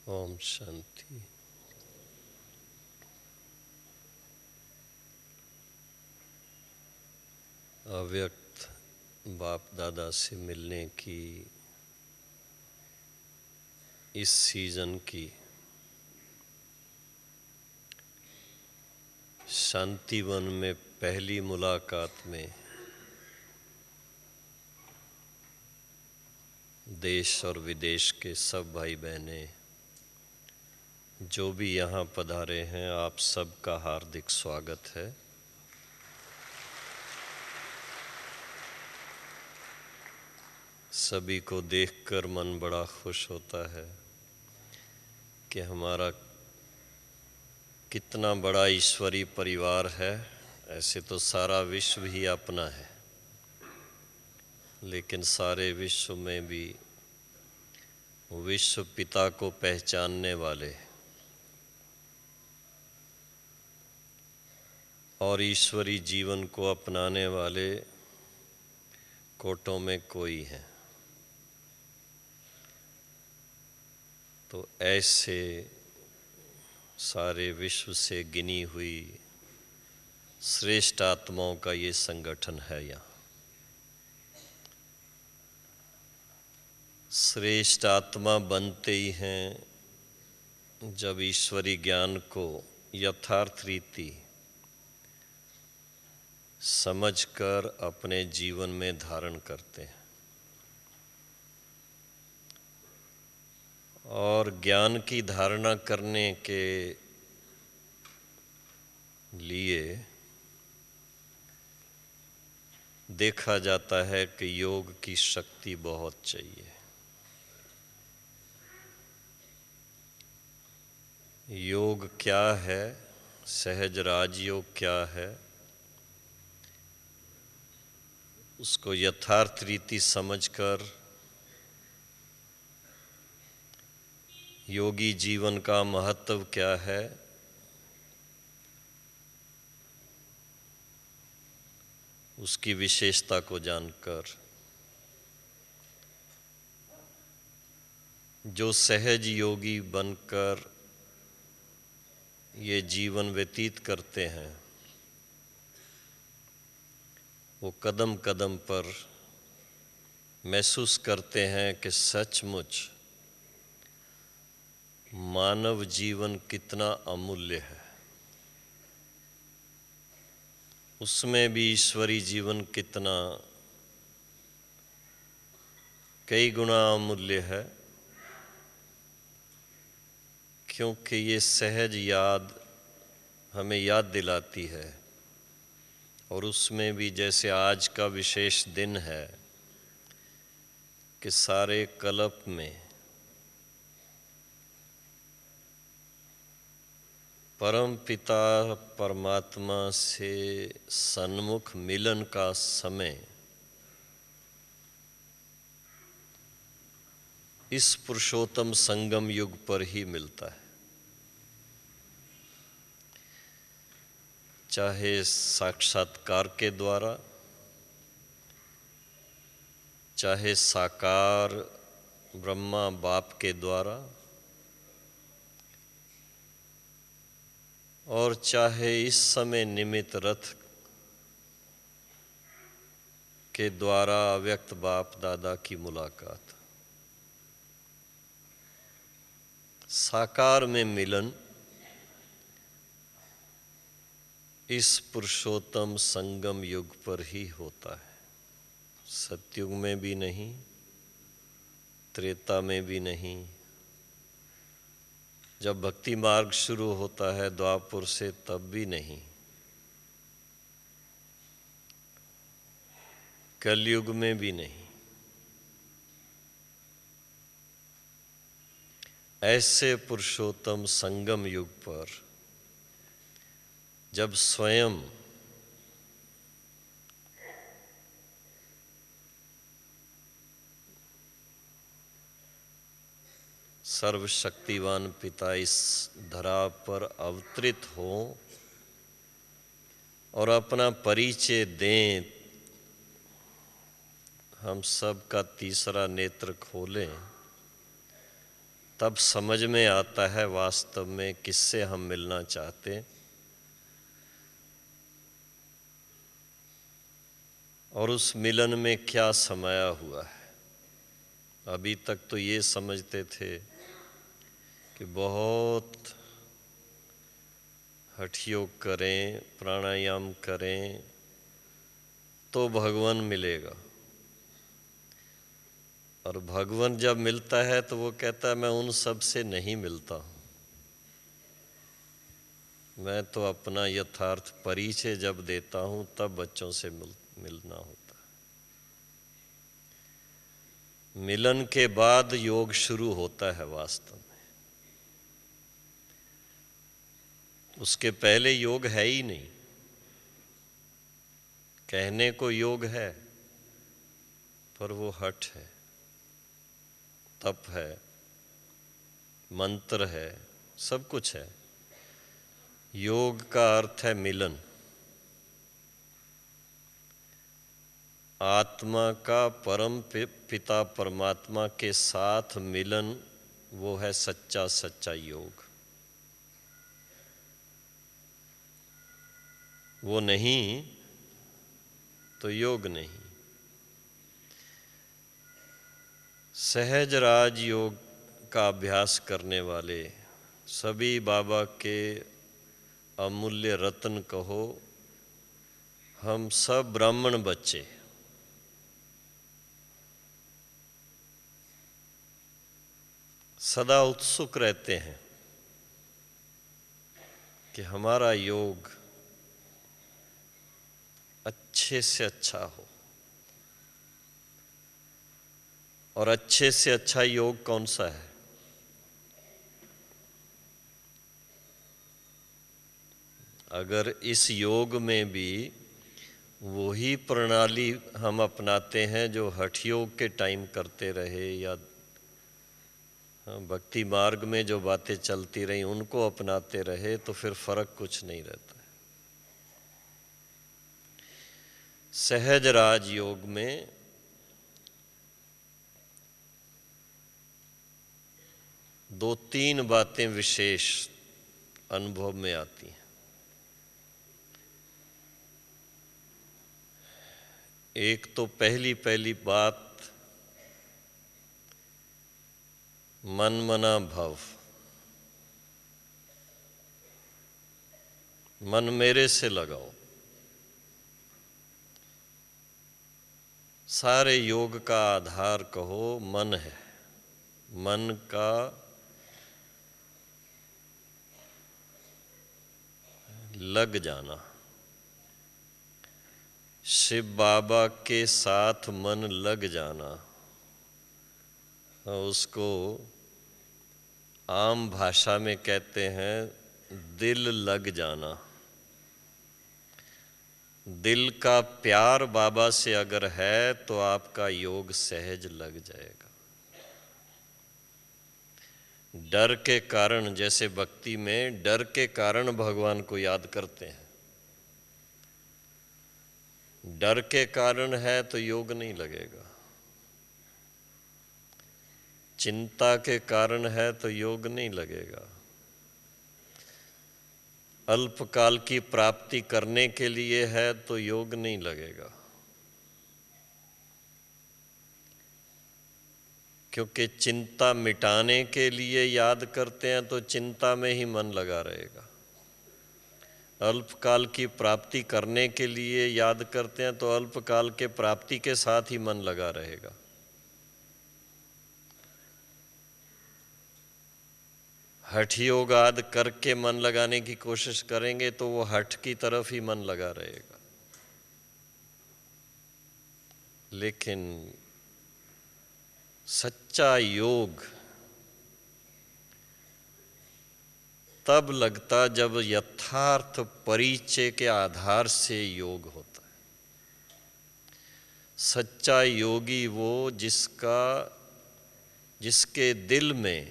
ओम शांति। अव्यक्त बाप दादा से मिलने की इस सीजन की शांतिवन में पहली मुलाकात में देश और विदेश के सब भाई बहनें जो भी यहाँ पधारे हैं, आप सबका हार्दिक स्वागत है। सभी को देखकर मन बड़ा खुश होता है कि हमारा कितना बड़ा ईश्वरीय परिवार है। ऐसे तो सारा विश्व ही अपना है, लेकिन सारे विश्व में भी विश्व पिता को पहचानने वाले और ईश्वरी जीवन को अपनाने वाले कोटों में कोई हैं। तो ऐसे सारे विश्व से गिनी हुई श्रेष्ठ आत्माओं का ये संगठन है। यहाँ श्रेष्ठ आत्मा बनते ही हैं जब ईश्वरी ज्ञान को यथार्थ रीति समझकर अपने जीवन में धारण करते हैं। और ज्ञान की धारणा करने के लिए देखा जाता है कि योग की शक्ति बहुत चाहिए। योग क्या है, सहज राजयोग क्या है, उसको यथार्थ रीति समझकर योगी जीवन का महत्व क्या है, उसकी विशेषता को जानकर जो सहज योगी बनकर ये जीवन व्यतीत करते हैं, वो कदम कदम पर महसूस करते हैं कि सचमुच मानव जीवन कितना अमूल्य है। उसमें भी ईश्वरी जीवन कितना कई गुना अमूल्य है, क्योंकि ये सहज याद हमें याद दिलाती है। और उसमें भी जैसे आज का विशेष दिन है कि सारे कल्प में परम पिता परमात्मा से सन्मुख मिलन का समय इस पुरुषोत्तम संगम युग पर ही मिलता है। चाहे साक्षात्कार के द्वारा, चाहे साकार ब्रह्मा बाप के द्वारा, और चाहे इस समय निमित्त रथ के द्वारा अव्यक्त बाप दादा की मुलाकात। साकार में मिलन इस पुरुषोत्तम संगम युग पर ही होता है। सतयुग में भी नहीं, त्रेता में भी नहीं। जब भक्ति मार्ग शुरू होता है द्वापर से, तब भी नहीं। कलयुग में भी नहीं। ऐसे पुरुषोत्तम संगम युग पर जब स्वयं सर्वशक्तिवान पिता इस धरा पर अवतरित हो और अपना परिचय दें, हम सब का तीसरा नेत्र खोलें, तब समझ में आता है वास्तव में किससे हम मिलना चाहते हैं और उस मिलन में क्या समाया हुआ है। अभी तक तो ये समझते थे कि बहुत हठ योग करें, प्राणायाम करें तो भगवान मिलेगा, और भगवान जब मिलता है तो वो कहता है मैं उन सब से नहीं मिलता हूँ, मैं तो अपना यथार्थ परिचय जब देता हूँ तब बच्चों से मिलना होता है। मिलन के बाद योग शुरू होता है वास्तव में, उसके पहले योग है ही नहीं। कहने को योग है पर वो हठ है, तप है, मंत्र है, सब कुछ है। योग का अर्थ है मिलन, आत्मा का परम पिता परमात्मा के साथ मिलन, वो है सच्चा सच्चा योग। वो नहीं तो योग नहीं। सहज राज योग का अभ्यास करने वाले सभी बाबा के अमूल्य रत्न कहो, हम सब ब्राह्मण बच्चे सदा उत्सुक रहते हैं कि हमारा योग अच्छे से अच्छा हो। और अच्छे से अच्छा योग कौन सा है? अगर इस योग में भी वही प्रणाली हम अपनाते हैं जो हठ योग के टाइम करते रहे, या भक्ति मार्ग में जो बातें चलती रही उनको अपनाते रहे, तो फिर फर्क कुछ नहीं रहता है। सहज राज योग में दो तीन बातें विशेष अनुभव में आती हैं। एक तो पहली बात, मन मना भव, मन मेरे से लगाओ। सारे योग का आधार कहो मन है, मन का लग जाना। शिव बाबा के साथ मन लग जाना, उसको आम भाषा में कहते हैं दिल लग जाना। दिल का प्यार बाबा से अगर है तो आपका योग सहज लग जाएगा। डर के कारण, जैसे भक्ति में डर के कारण भगवान को याद करते हैं, डर के कारण है तो योग नहीं लगेगा। चिंता के कारण है तो योग नहीं लगेगा। अल्पकाल की प्राप्ति करने के लिए है तो योग नहीं लगेगा, क्योंकि चिंता मिटाने के लिए याद करते हैं तो चिंता में ही मन लगा रहेगा। अल्पकाल की प्राप्ति करने के लिए याद करते हैं तो अल्पकाल के प्राप्ति के साथ ही मन लगा रहेगा। हठ योग आदि करके मन लगाने की कोशिश करेंगे तो वो हठ की तरफ ही मन लगा रहेगा। लेकिन सच्चा योग तब लगता जब यथार्थ परिचय के आधार से योग होता है। सच्चा योगी वो जिसके दिल में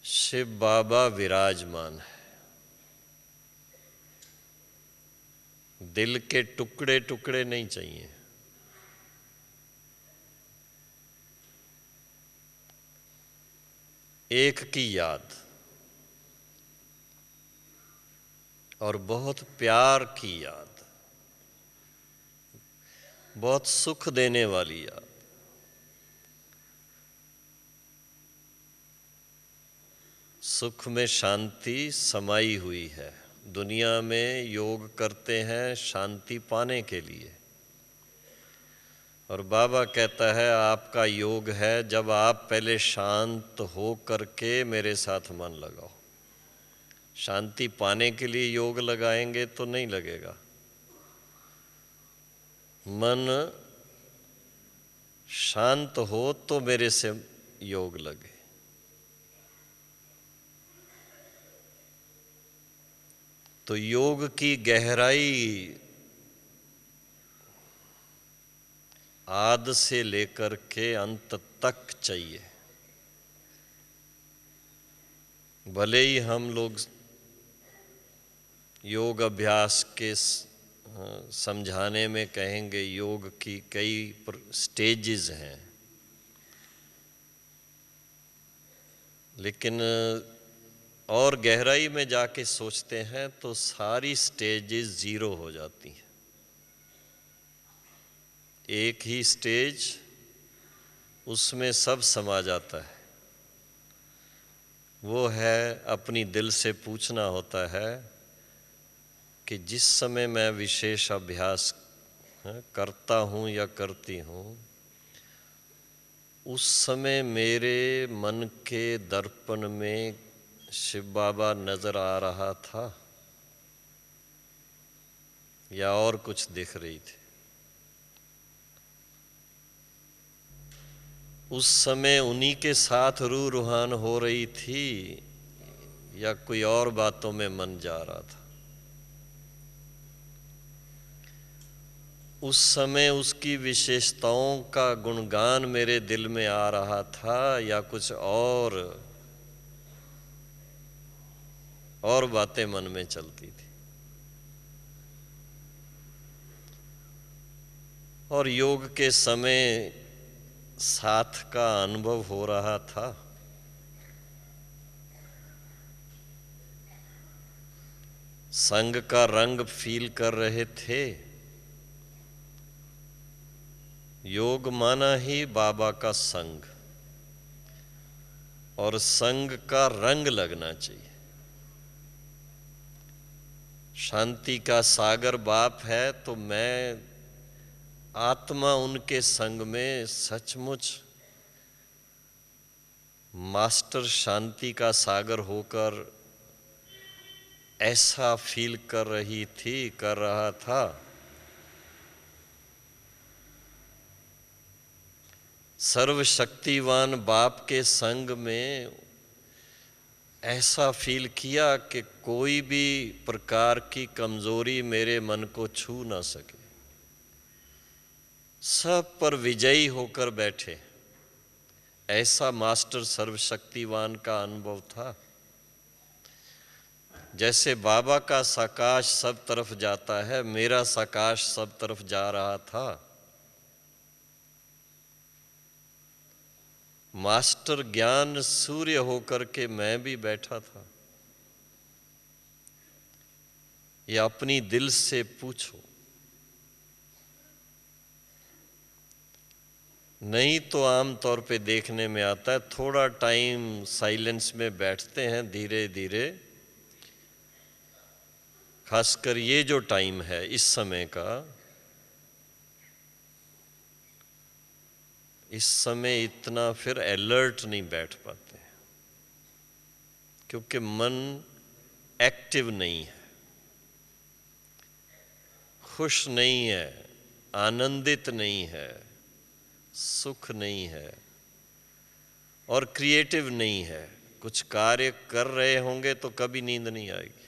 शिव बाबा विराजमान है। दिल के टुकड़े टुकड़े नहीं चाहिए। एक की याद और बहुत प्यार की याद, बहुत सुख देने वाली याद। सुख में शांति समाई हुई है। दुनिया में योग करते हैं शांति पाने के लिए, और बाबा कहता है आपका योग है जब आप पहले शांत हो करके मेरे साथ मन लगाओ। शांति पाने के लिए योग लगाएंगे तो नहीं लगेगा। मन शांत हो तो मेरे से योग लगे। तो योग की गहराई आद से लेकर के अंत तक चाहिए। भले ही हम लोग योग अभ्यास के समझाने में कहेंगे योग की कई स्टेजेस हैं, लेकिन और गहराई में जाके सोचते हैं तो सारी स्टेजेस जीरो हो जाती हैं। एक ही स्टेज, उसमें सब समा जाता है। वो है अपनी दिल से पूछना होता है कि जिस समय मैं विशेष अभ्यास करता हूँ या करती हूँ, उस समय मेरे मन के दर्पण में शिव बाबा नजर आ रहा था या और कुछ दिख रही थी। उस समय उन्हीं के साथ रूह रूहान हो रही थी या कोई और बातों में मन जा रहा था। उस समय उसकी विशेषताओं का गुणगान मेरे दिल में आ रहा था या कुछ और बातें मन में चलती थी। और योग के समय साथ का अनुभव हो रहा था। संग का रंग फील कर रहे थे। योग माना ही बाबा का संग, और संग का रंग लगना चाहिए। शांति का सागर बाप है तो मैं आत्मा उनके संग में सचमुच मास्टर शांति का सागर होकर ऐसा फील कर रहा था। सर्वशक्तिवान बाप के संग में ऐसा फील किया कि कोई भी प्रकार की कमजोरी मेरे मन को छू ना सके। सब पर विजयी होकर बैठे, ऐसा मास्टर सर्वशक्तिवान का अनुभव था। जैसे बाबा का साकाश सब तरफ जाता है, मेरा साकाश सब तरफ जा रहा था। मास्टर ज्ञान सूर्य होकर के मैं भी बैठा था। ये अपनी दिल से पूछो, नहीं तो आम तौर पे देखने में आता है थोड़ा टाइम साइलेंस में बैठते हैं धीरे धीरे। खासकर ये जो टाइम है इस समय का, इस समय इतना फिर अलर्ट नहीं बैठ पाते, क्योंकि मन एक्टिव नहीं है, खुश नहीं है, आनंदित नहीं है, सुख नहीं है और क्रिएटिव नहीं है। कुछ कार्य कर रहे होंगे तो कभी नींद नहीं आएगी।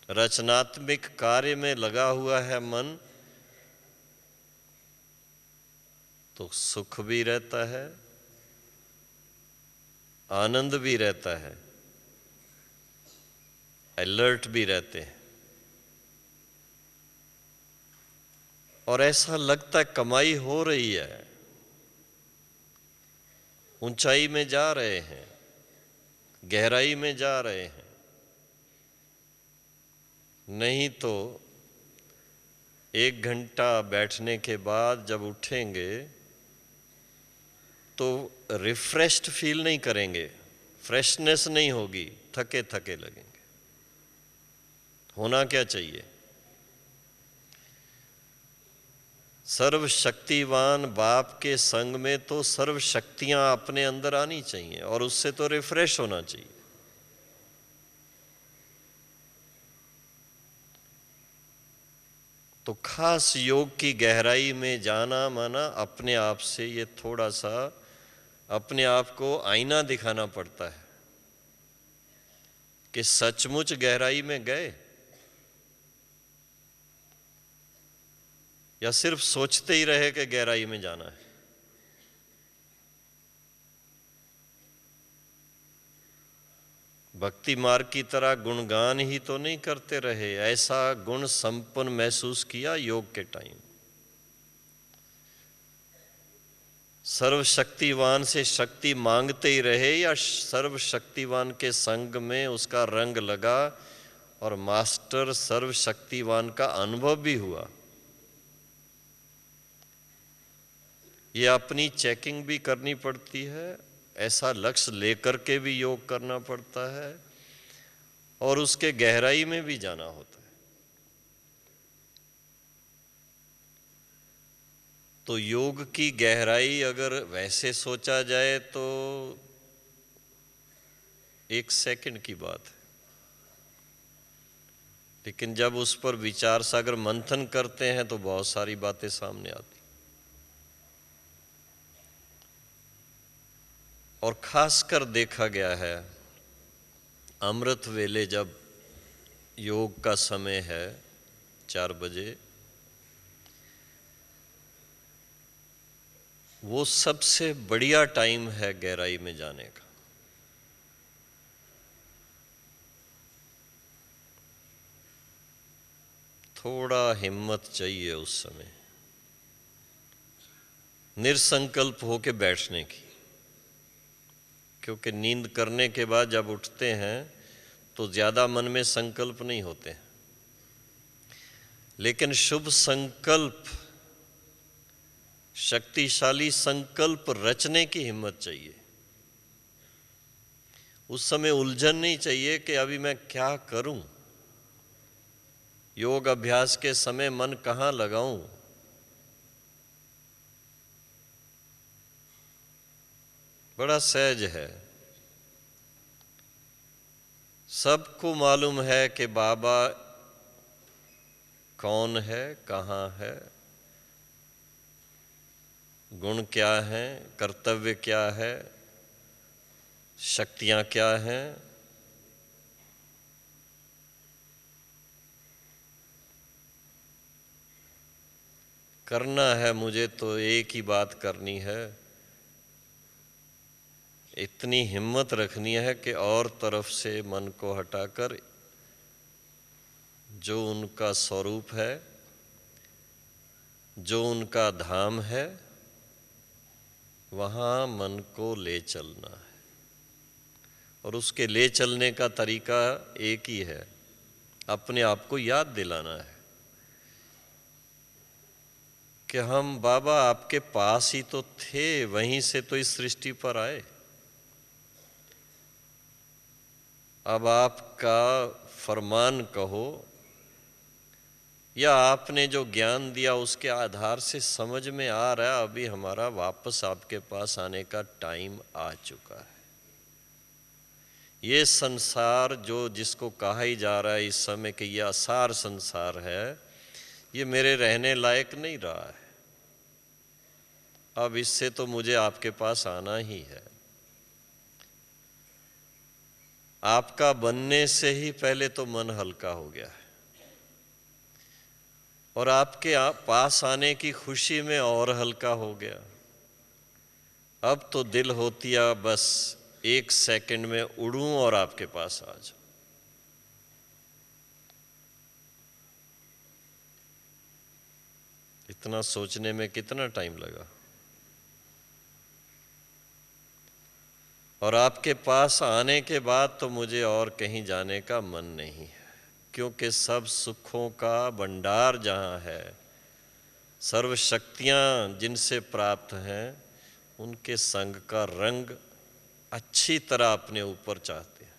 रचनात्मक कार्य में लगा हुआ है मन तो सुख भी रहता है, आनंद भी रहता है, अलर्ट भी रहते हैं, और ऐसा लगता है कमाई हो रही है। ऊंचाई में जा रहे हैं, गहराई में जा रहे हैं। नहीं तो 1 घंटा बैठने के बाद जब उठेंगे तो रिफ्रेश्ड फील नहीं करेंगे, फ्रेशनेस नहीं होगी, थके थके लगेंगे। होना क्या चाहिए? सर्वशक्तिवान बाप के संग में तो सर्व शक्तियां अपने अंदर आनी चाहिए और उससे तो रिफ्रेश होना चाहिए। तो खास योग की गहराई में जाना माना अपने आप से ये थोड़ा सा अपने आप को आईना दिखाना पड़ता है कि सचमुच गहराई में गए या सिर्फ सोचते ही रहे कि गहराई में जाना है। भक्ति मार्ग की तरह गुणगान ही तो नहीं करते रहे, ऐसा गुण संपन्न महसूस किया योग के टाइम। सर्वशक्तिवान से शक्ति मांगते ही रहे या सर्वशक्तिवान के संग में उसका रंग लगा और मास्टर सर्वशक्तिवान का अनुभव भी हुआ। ये अपनी चेकिंग भी करनी पड़ती है, ऐसा लक्ष्य लेकर के भी योग करना पड़ता है और उसके गहराई में भी जाना होता है। तो योग की गहराई अगर वैसे सोचा जाए तो 1 सेकंड की बात है, लेकिन जब उस पर विचार सागर मंथन करते हैं तो बहुत सारी बातें सामने आती। और खासकर देखा गया है अमृत वेले जब योग का समय है 4 बजे, वो सबसे बढ़िया टाइम है गहराई में जाने का। थोड़ा हिम्मत चाहिए उस समय, निरसंकल्प होके बैठने की, क्योंकि नींद करने के बाद जब उठते हैं तो ज़्यादा मन में संकल्प नहीं होते हैं, लेकिन शुभ संकल्प, शक्तिशाली संकल्प रचने की हिम्मत चाहिए। उस समय उलझन नहीं चाहिए कि अभी मैं क्या करूं, योग अभ्यास के समय मन कहाँ लगाऊं। बड़ा सहज है। सबको मालूम है कि बाबा कौन है, कहाँ है, गुण क्या हैं, कर्तव्य क्या है, शक्तियां क्या हैं। करना है मुझे तो एक ही बात करनी है, इतनी हिम्मत रखनी है कि और तरफ से मन को हटाकर जो उनका स्वरूप है, जो उनका धाम है, वहाँ मन को ले चलना है। और उसके ले चलने का तरीका एक ही है, अपने आप को याद दिलाना है कि हम बाबा आपके पास ही तो थे, वहीं से तो इस सृष्टि पर आए। अब आपका फरमान कहो या आपने जो ज्ञान दिया उसके आधार से समझ में आ रहा है अभी हमारा वापस आपके पास आने का टाइम आ चुका है। ये संसार जो जिसको कहा ही जा रहा है इस समय कि ये असार संसार है, ये मेरे रहने लायक नहीं रहा है। अब इससे तो मुझे आपके पास आना ही है। आपका बनने से ही पहले तो मन हल्का हो गया है और आपके पास आने की खुशी में और हल्का हो गया। अब तो दिल होती है बस 1 सेकंड में उड़ूं और आपके पास आ जाऊं। इतना सोचने में कितना टाइम लगा। और आपके पास आने के बाद तो मुझे और कहीं जाने का मन नहीं है, क्योंकि सब सुखों का भंडार जहाँ है, सर्व शक्तियाँ जिनसे प्राप्त हैं, उनके संग का रंग अच्छी तरह अपने ऊपर चाहते हैं।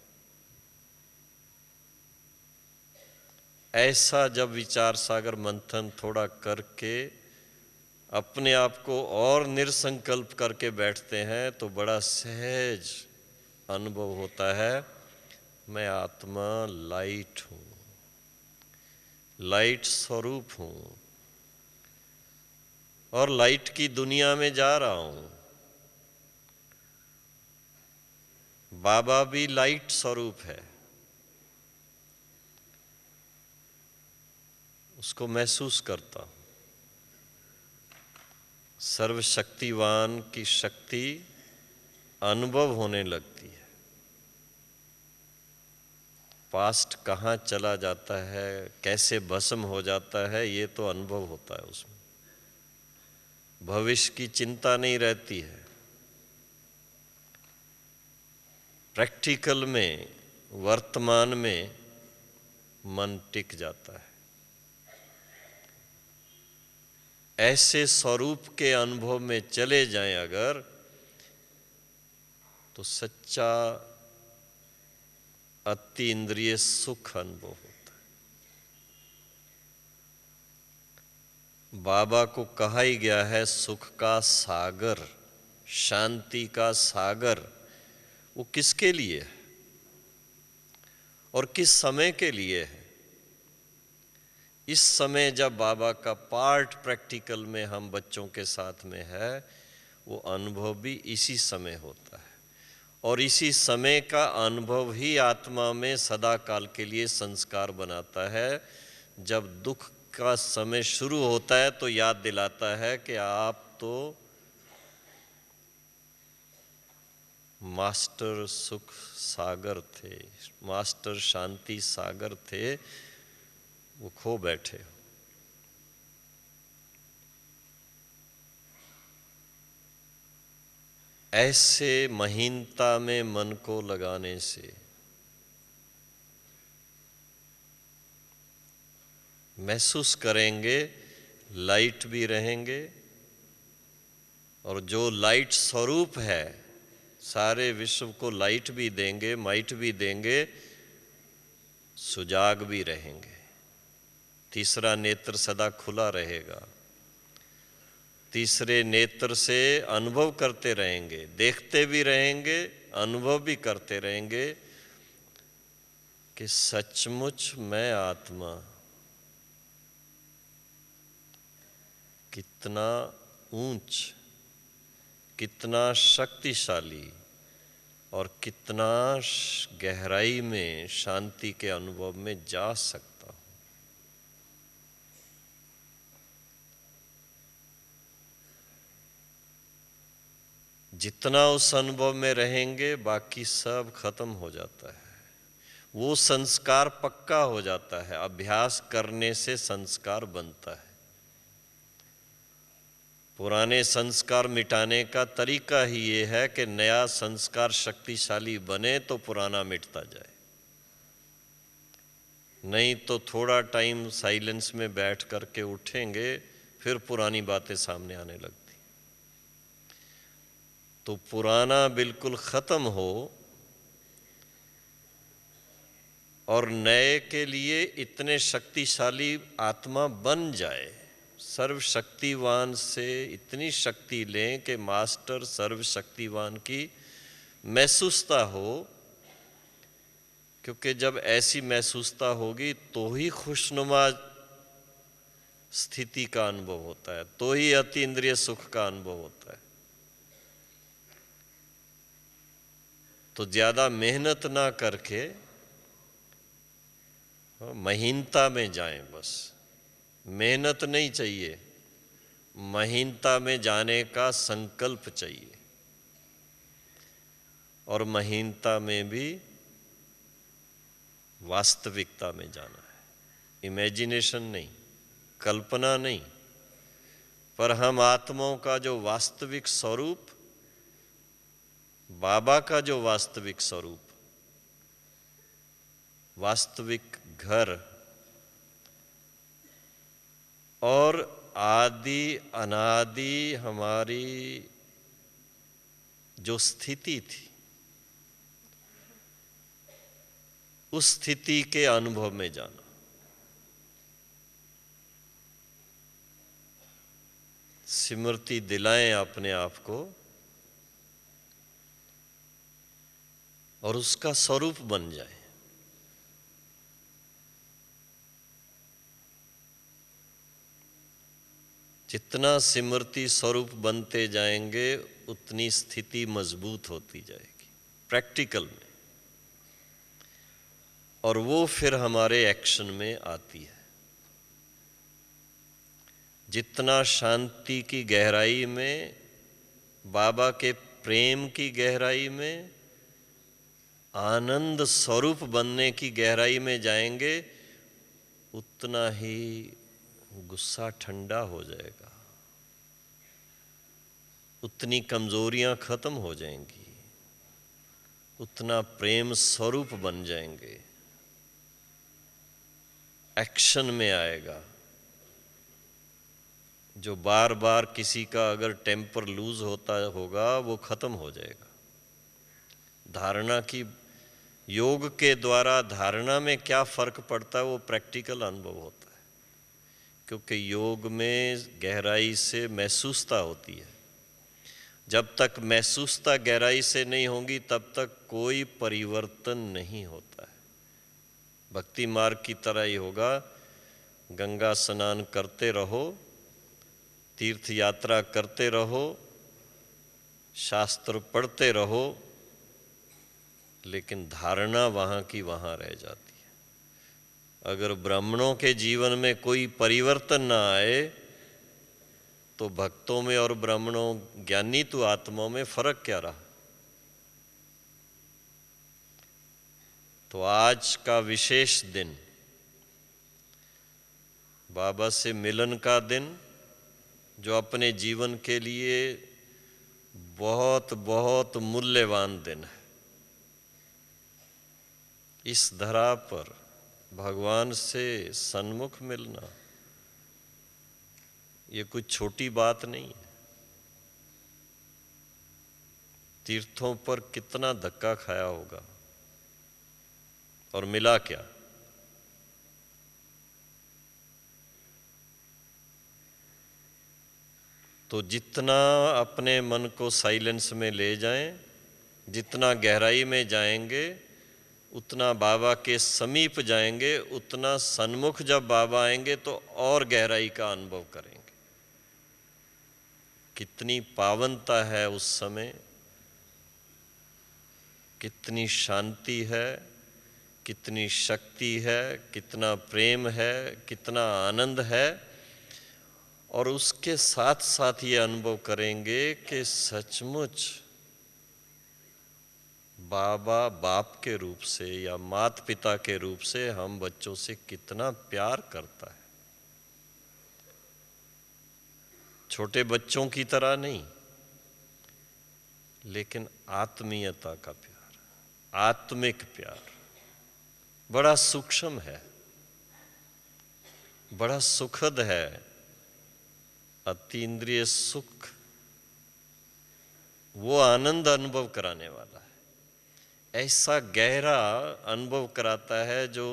ऐसा जब विचार सागर मंथन थोड़ा करके अपने आप को और निरसंकल्प करके बैठते हैं तो बड़ा सहज अनुभव होता है। मैं आत्मा लाइट हूँ, लाइट स्वरूप हूँ और लाइट की दुनिया में जा रहा हूँ। बाबा भी लाइट स्वरूप है, उसको महसूस करता हूँ। सर्वशक्तिवान की शक्ति अनुभव होने लगती है। पास्ट कहाँ चला जाता है, कैसे भस्म हो जाता है, ये तो अनुभव होता है। उसमें भविष्य की चिंता नहीं रहती है। प्रैक्टिकल में, वर्तमान में मन टिक जाता है। ऐसे स्वरूप के अनुभव में चले जाएं अगर, तो सच्चा अति इंद्रिय सुख अनुभव होता है। बाबा को कहा ही गया है सुख का सागर, शांति का सागर। वो किसके लिए है और किस समय के लिए है? इस समय जब बाबा का पार्ट प्रैक्टिकल में हम बच्चों के साथ में है, वो अनुभव भी इसी समय होता है और इसी समय का अनुभव ही आत्मा में सदा काल के लिए संस्कार बनाता है। जब दुख का समय शुरू होता है तो याद दिलाता है कि आप तो मास्टर सुख सागर थे, मास्टर शांति सागर थे, वो खो बैठे हो। ऐसे महीनता में मन को लगाने से महसूस करेंगे लाइट भी रहेंगे और जो लाइट स्वरूप है सारे विश्व को लाइट भी देंगे, माइट भी देंगे, सुजाग भी रहेंगे। तीसरा नेत्र सदा खुला रहेगा। तीसरे नेत्र से अनुभव करते रहेंगे, देखते भी रहेंगे, अनुभव भी करते रहेंगे कि सचमुच मैं आत्मा कितना ऊंच, कितना शक्तिशाली और कितना गहराई में शांति के अनुभव में जा सकता हूं। जितना उस अनुभव में रहेंगे बाकी सब खत्म हो जाता है। वो संस्कार पक्का हो जाता है। अभ्यास करने से संस्कार बनता है। पुराने संस्कार मिटाने का तरीका ही ये है कि नया संस्कार शक्तिशाली बने तो पुराना मिटता जाए। नहीं तो थोड़ा टाइम साइलेंस में बैठ करके उठेंगे, फिर पुरानी बातें सामने आने लगती। तो पुराना बिल्कुल खत्म हो और नए के लिए इतने शक्तिशाली आत्मा बन जाए, सर्वशक्तिवान से इतनी शक्ति लें कि मास्टर सर्वशक्तिवान की महसूसता हो। क्योंकि जब ऐसी महसूसता होगी तो ही खुशनुमा स्थिति का अनुभव होता है, तो ही अति इंद्रिय सुख का अनुभव होता है। तो ज्यादा मेहनत ना करके महीनता में जाएं। बस मेहनत नहीं चाहिए, महीनता में जाने का संकल्प चाहिए। और महीनता में भी वास्तविकता में जाना है, इमेजिनेशन नहीं, कल्पना नहीं, पर हम आत्माओं का जो वास्तविक स्वरूप बाबा का जो वास्तविक स्वरूप, वास्तविक घर और आदि अनादि हमारी जो स्थिति थी, उस स्थिति के अनुभव में जाना। स्मृति दिलाएं अपने आप को और उसका स्वरूप बन जाए। जितना स्मृति स्वरूप बनते जाएंगे उतनी स्थिति मजबूत होती जाएगी प्रैक्टिकल में, और वो फिर हमारे एक्शन में आती है। जितना शांति की गहराई में, बाबा के प्रेम की गहराई में, आनंद स्वरूप बनने की गहराई में जाएंगे, उतना ही गुस्सा ठंडा हो जाएगा, उतनी कमजोरियां खत्म हो जाएंगी, उतना प्रेम स्वरूप बन जाएंगे, एक्शन में आएगा। जो बार बार किसी का अगर टेम्पर लूज होता होगा वो खत्म हो जाएगा। धारणा की, योग के द्वारा धारणा में क्या फर्क पड़ता है वो प्रैक्टिकल अनुभव होता है, क्योंकि योग में गहराई से महसूसता होती है। जब तक महसूसता गहराई से नहीं होगी तब तक कोई परिवर्तन नहीं होता है। भक्ति मार्ग की तरह ही होगा, गंगा स्नान करते रहो, तीर्थ यात्रा करते रहो, शास्त्र पढ़ते रहो, लेकिन धारणा वहाँ की वहाँ रह जाती है। अगर ब्राह्मणों के जीवन में कोई परिवर्तन ना आए तो भक्तों में और ब्राह्मणों, ज्ञानी तो आत्माओं में फर्क क्या रहा। तो आज का विशेष दिन, बाबा से मिलन का दिन, जो अपने जीवन के लिए बहुत बहुत मूल्यवान दिन है। इस धरा पर भगवान से सन्मुख मिलना ये कुछ छोटी बात नहीं है। तीर्थों पर कितना धक्का खाया होगा और मिला क्या। तो जितना अपने मन को साइलेंस में ले जाएं, जितना गहराई में जाएंगे, उतना बाबा के समीप जाएंगे, उतना सन्मुख जब बाबा आएंगे तो और गहराई का अनुभव करेंगे। कितनी पावनता है उस समय, कितनी शांति है, कितनी शक्ति है, कितना प्रेम है, कितना आनंद है। और उसके साथ साथ ये अनुभव करेंगे कि सचमुच बाबा बाप के रूप से या माता पिता के रूप से हम बच्चों से कितना प्यार करता है। छोटे बच्चों की तरह नहीं, लेकिन आत्मीयता का प्यार, आत्मिक प्यार बड़ा सूक्ष्म है, बड़ा सुखद है। अतीन्द्रिय सुख वो आनंद अनुभव कराने वाला है। ऐसा गहरा अनुभव कराता है जो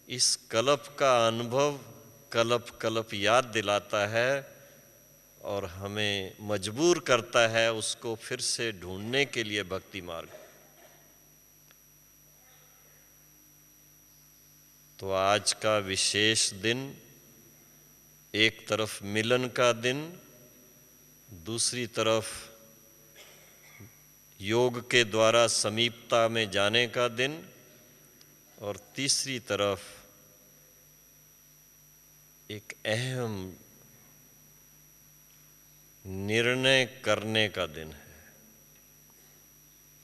इस कल्प का अनुभव कल्प कल्प याद दिलाता है और हमें मजबूर करता है उसको फिर से ढूंढने के लिए भक्ति मार्ग। तो आज का विशेष दिन, एक तरफ मिलन का दिन, दूसरी तरफ योग के द्वारा समीपता में जाने का दिन, और तीसरी तरफ एक अहम निर्णय करने का दिन है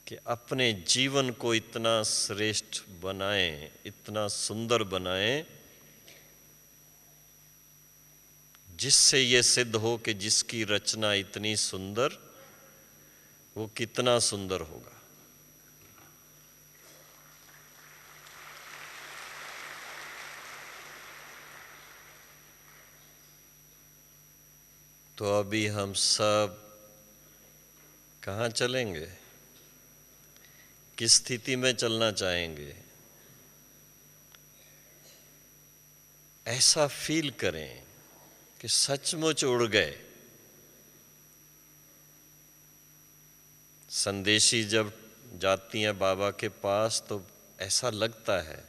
कि अपने जीवन को इतना श्रेष्ठ बनाएं, इतना सुंदर बनाएं, जिससे ये सिद्ध हो कि जिसकी रचना इतनी सुंदर वो कितना सुंदर होगा। तो अभी हम सब कहाँ चलेंगे, किस स्थिति में चलना चाहेंगे? ऐसा फील करें कि सचमुच उड़ गए। संदेशी जब जाती हैं बाबा के पास तो ऐसा लगता है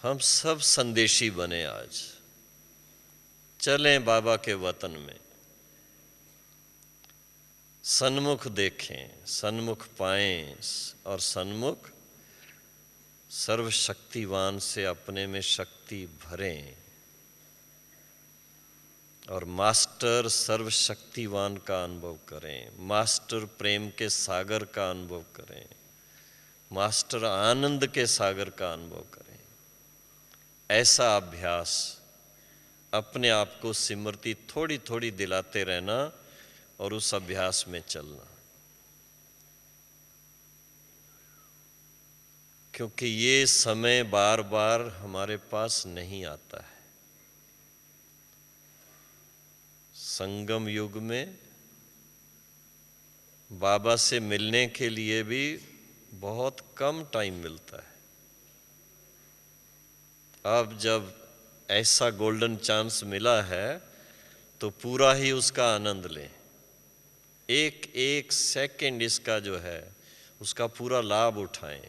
हम सब संदेशी बने। आज चलें बाबा के वतन में, सन्मुख देखें, सन्मुख पाएं और सन्मुख सर्वशक्तिवान से अपने में शक्ति भरें और मास्टर सर्वशक्तिवान का अनुभव करें, मास्टर प्रेम के सागर का अनुभव करें, मास्टर आनंद के सागर का अनुभव करें। ऐसा अभ्यास अपने आप को स्मृति थोड़ी थोड़ी दिलाते रहना और उस अभ्यास में चलना, क्योंकि ये समय बार बार हमारे पास नहीं आता है। संगम युग में बाबा से मिलने के लिए भी बहुत कम टाइम मिलता है। अब जब ऐसा गोल्डन चांस मिला है तो पूरा ही उसका आनंद लें। एक एक सेकंड इसका जो है उसका पूरा लाभ उठाएं।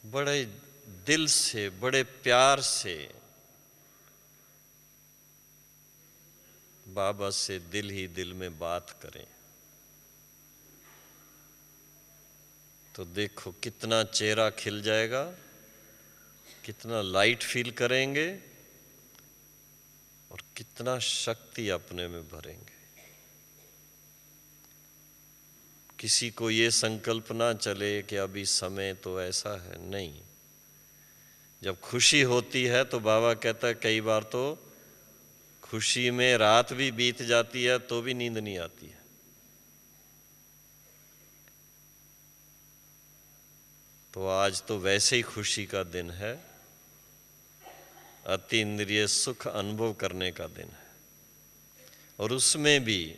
बड़े दिल से, बड़े प्यार से बाबा से दिल ही दिल में बात करें तो देखो कितना चेहरा खिल जाएगा, कितना लाइट फील करेंगे और कितना शक्ति अपने में भरेंगे। किसी को ये संकल्प ना चले कि अभी समय तो ऐसा है, नहीं। जब खुशी होती है तो बाबा कहता है कई बार तो खुशी में रात भी बीत जाती है तो भी नींद नहीं आती है। तो आज तो वैसे ही खुशी का दिन है, अति इंद्रिय सुख अनुभव करने का दिन है। और उसमें भी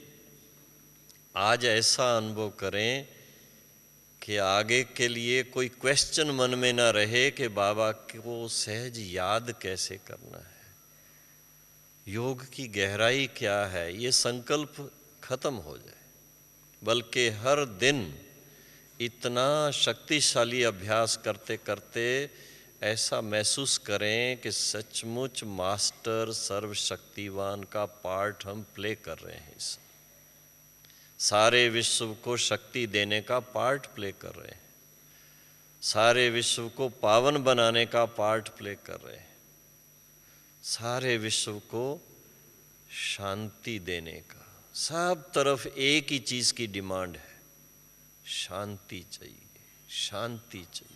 आज ऐसा अनुभव करें कि आगे के लिए कोई क्वेश्चन मन में ना रहे कि बाबा को सहज याद कैसे करना है, योग की गहराई क्या है, ये संकल्प खत्म हो जाए। बल्कि हर दिन इतना शक्तिशाली अभ्यास करते करते ऐसा महसूस करें कि सचमुच मास्टर सर्वशक्तिवान का पार्ट हम प्ले कर रहे हैं। इस सारे विश्व को शक्ति देने का पार्ट प्ले कर रहे हैं, सारे विश्व को पावन बनाने का पार्ट प्ले कर रहे हैं, सारे विश्व को शांति देने का। सब तरफ एक ही चीज की डिमांड है, शांति चाहिए, शांति चाहिए।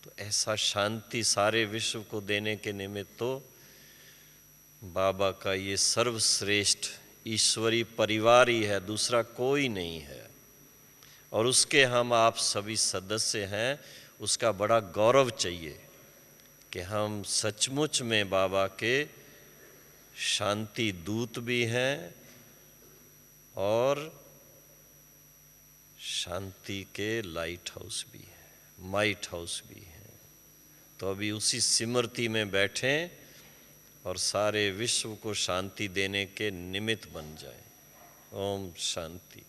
तो ऐसा शांति सारे विश्व को देने के निमित्त तो बाबा का ये सर्वश्रेष्ठ ईश्वरी परिवार ही है, दूसरा कोई नहीं है। और उसके हम आप सभी सदस्य हैं। उसका बड़ा गौरव चाहिए कि हम सचमुच में बाबा के शांति दूत भी हैं और शांति के लाइट हाउस भी हैं, माइट हाउस भी हैं। तो अभी उसी स्मृति में बैठें और सारे विश्व को शांति देने के निमित्त बन जाएं। ओम शांति।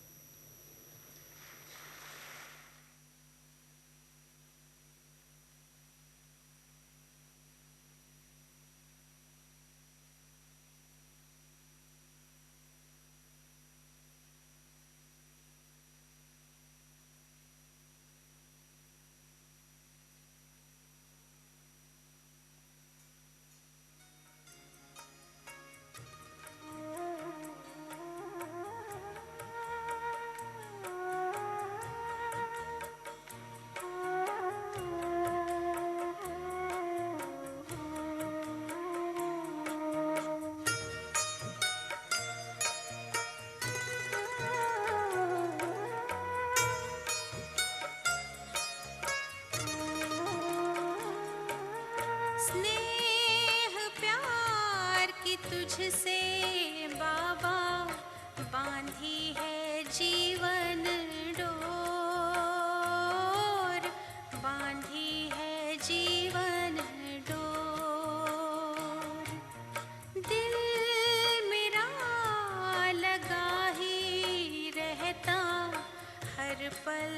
तुझसे बाबा बांधी है जीवन डोर, बांधी है जीवन डोर। दिल मेरा लगा ही रहता हर पल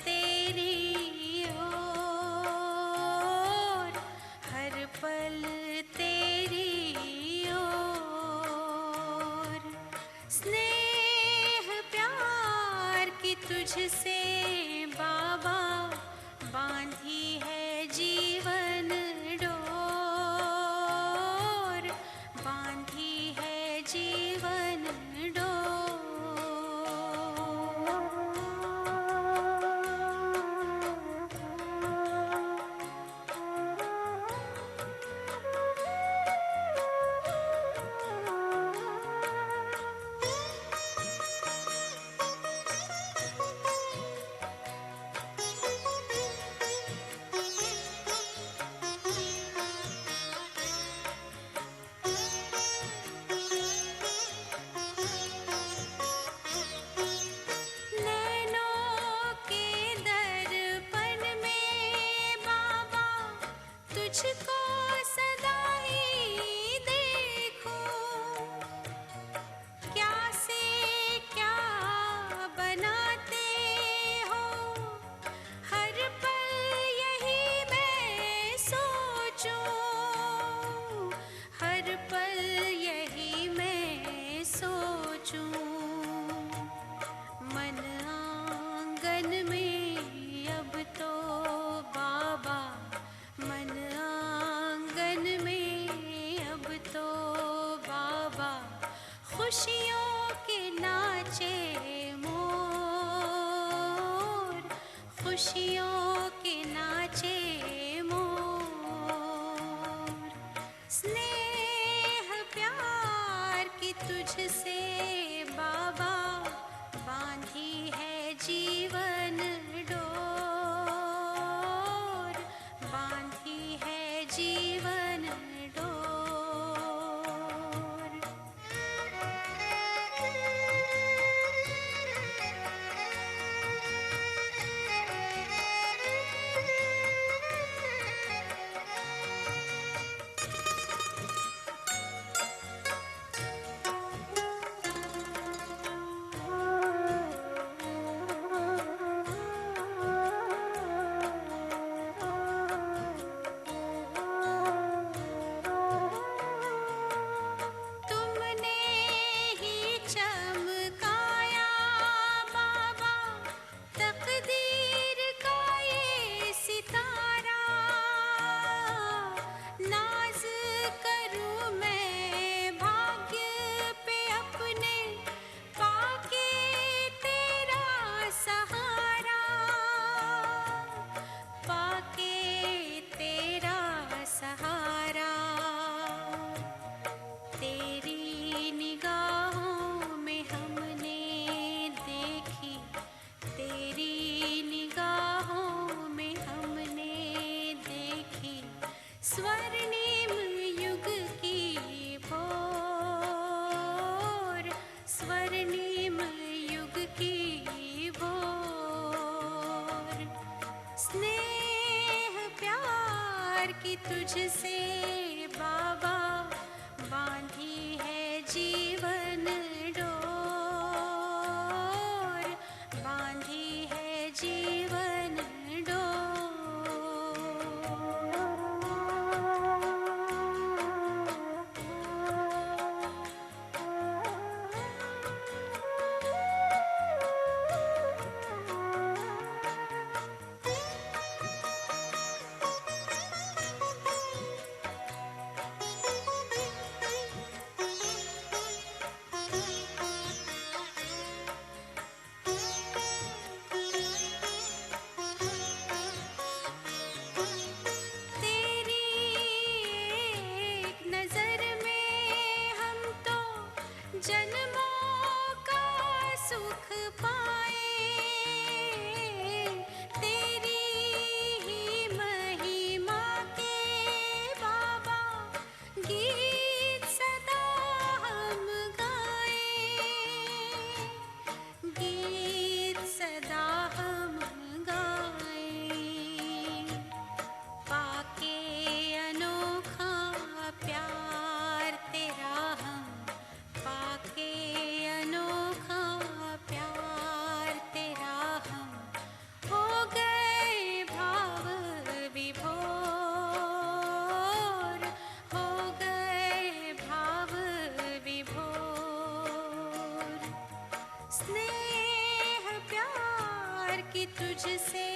तेरी ओर, हर पल तेरी ओर। स्नेह प्यार की तुझसे बाबा बांधी है जीवन डोर, बांधी है जीवन तुझको सदा ही देखूं, क्या से क्या बनाते हो, हर पल यही मैं सोचूं, हर पल यही मैं सोचूं। मन आंगन में अब तो बाबा, मन आंगन में अब तो बाबा खुशियों के नाचे मोर, खुशियों के नाचे मोर। स्नेह प्यार की तुझसे बाबा बांधी है जीवन डोर, बांधी है जीवन डोर। कि तुझसे